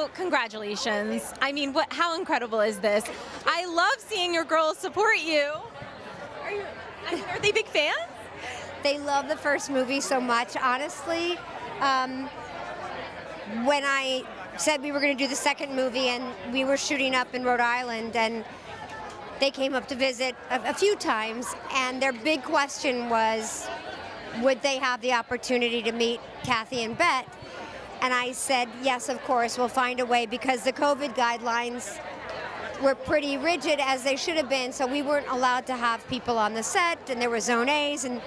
So congratulations. I mean, how incredible is this? I love seeing your girls support you. Are they big fans? They love the first movie so much. Honestly, when I said we were going to do the second movie and we were shooting up in Rhode Island, and they came up to visit a few times, and their big question was, would they have the opportunity to meet Kathy and Bet? And I said, yes, of course, we'll find a way, because the COVID guidelines were pretty rigid, as they should have been, so we weren't allowed to have people on the set, and there were Zone A's, and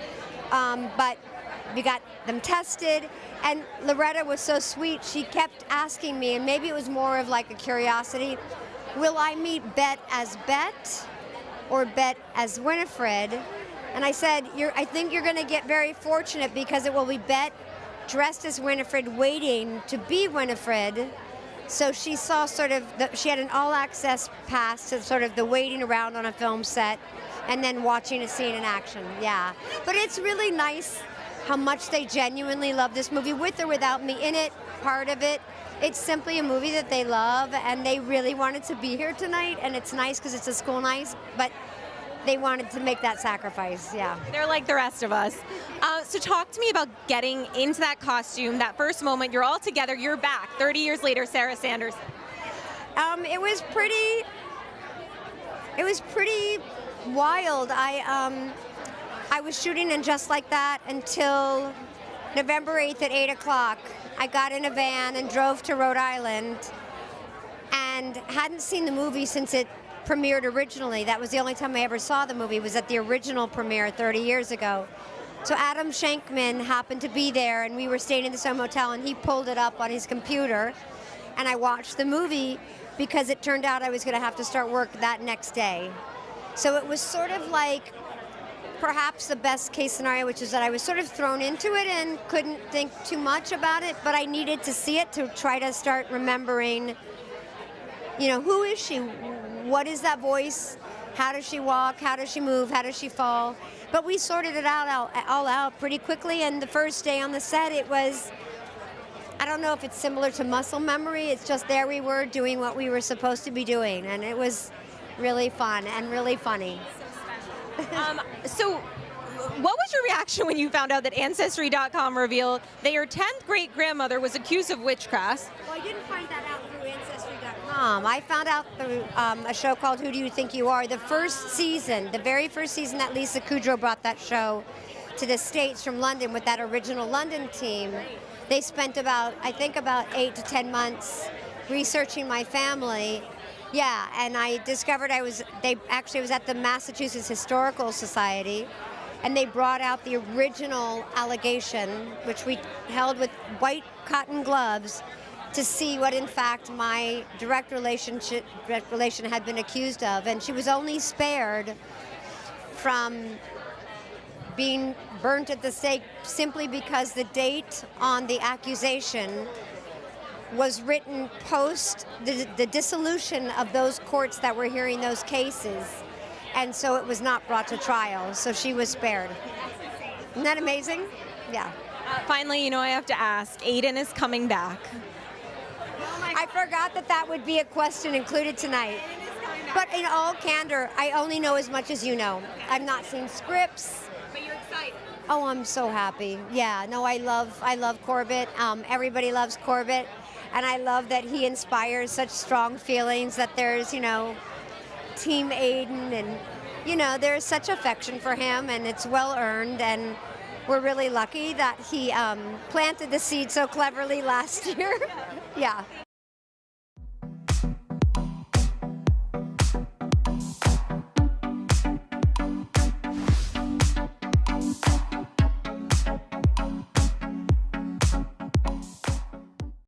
but we got them tested. And Loretta was so sweet, she kept asking me, and maybe it was more of like a curiosity, will I meet Bet as Bet or Bet as Winifred? And I said, I think you're going to get very fortunate, because it will be Bet dressed as Winifred waiting to be Winifred. So she saw sort of, she had an all-access pass to sort of the waiting around on a film set and then watching a scene in action, yeah. But it's really nice how much they genuinely love this movie, with or without me in it, part of it. It's simply a movie that they love, and they really wanted to be here tonight, and it's nice because it's a school night, but they wanted to make that sacrifice, yeah. They're like the rest of us. So talk to me about getting into that costume, that first moment, you're all together, you're back, 30 years later, Sarah Sanderson. It was pretty wild. I was shooting in Just Like That until November 8th at 8 o'clock. I got in a van and drove to Rhode Island, and hadn't seen the movie since it premiered originally. That was the only time I ever saw the movie, was at the original premiere 30 years ago. So Adam Shankman happened to be there, and we were staying in the same hotel, and he pulled it up on his computer, and I watched the movie, because it turned out I was going to have to start work that next day. So it was sort of like perhaps the best case scenario, which is that I was sort of thrown into it and couldn't think too much about it, but I needed to see it to try to start remembering, you know, who is she? What is that voice? How does she walk? How does she move? How does she fall? But we sorted it all out pretty quickly, and the first day on the set, it was, I don't know if it's similar to muscle memory, it's just there we were doing what we were supposed to be doing, and it was really fun and really funny. So what was your reaction when you found out that Ancestry.com revealed that your 10th great-grandmother was accused of witchcraft? Well, I didn't find that out through Ancestry.com. I found out through a show called Who Do You Think You Are? The first season, the very first season that Lisa Kudrow brought that show to the States from London with that original London team. They spent about 8 to 10 months researching my family. Yeah, and I discovered I was at the Massachusetts Historical Society, and they brought out the original allegation, which we held with white cotton gloves, to see what in fact my direct relation had been accused of. And she was only spared from being burnt at the stake simply because the date on the accusation was written post the dissolution of those courts that were hearing those cases, and so it was not brought to trial, so she was spared. Isn't that amazing? Yeah. Finally, you know, I have to ask, Aidan is coming back. I forgot that would be a question included tonight. But in all candor, I only know as much as you know. I've not seen scripts. But you're excited. Oh, I'm so happy. Yeah, no, I love Corbett. Everybody loves Corbett. And I love that he inspires such strong feelings, that there's, you know, Team Aidan, and, you know, there's such affection for him, and it's well earned, and we're really lucky that he planted the seed so cleverly last year. Yeah.